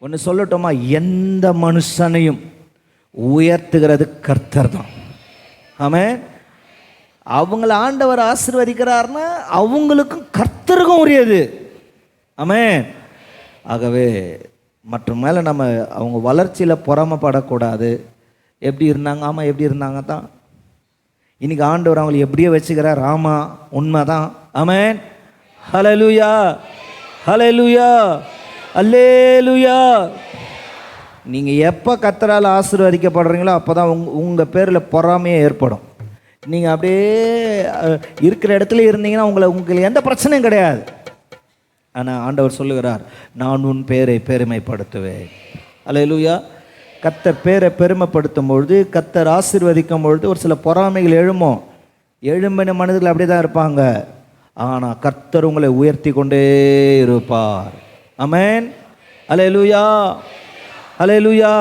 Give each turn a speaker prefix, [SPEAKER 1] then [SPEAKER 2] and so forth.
[SPEAKER 1] ஒன்று சொல்லட்டோமா, எந்த மனுஷனையும் உயர்த்துகிறது கர்த்தர் தான். ஆமென். அவங்கள ஆண்டவர் ஆசீர்வதிக்கிறார்னா அவங்களுக்கும் கர்த்தருக்கும் உரியது. ஆமென். ஆகவே மற்ற மேலே நம்ம அவங்க வளர்ச்சியில் பொறாமைப்படக்கூடாது. எப்படி இருந்தாங்க, ஆமாம் எப்படி இருந்தாங்க தான். இன்னைக்கு ஆண்டவர் அவங்களை எப்படியோ வச்சுக்கிறார். ஆமா, உண்மை தான். ஆமென். ஹல்லேலூயா, ஹல்லேலூயா, அல்லேலூயா. நீங்கள் எப்போ கர்த்தரால் ஆசீர்வதிக்கப்படுறீங்களோ அப்போ தான் உங்கள் பேரில் பொறாமையே ஏற்படும். நீங்கள் அப்படியே இருக்கிற இடத்துல இருந்தீங்கன்னா உங்களுக்கு எந்த பிரச்சனையும் கிடையாது. ஆனால் ஆண்டவர் சொல்லுகிறார், நான் உன் பேரை பெருமைப்படுத்துவேன். அல்லேலூயா. கர்த்தர் பேரை பெருமைப்படுத்தும் பொழுது, கர்த்தர் ஆசீர்வதிக்கும் பொழுது ஒரு சில பொறாமைகள் எழும்பின மனிதர்கள் அப்படி தான் இருப்பாங்க. ஆனால் கர்த்தர் உங்களை உயர்த்தி கொண்டே இருப்பார். ஆமென். அல்லேலூயா, அல்லேலூயா.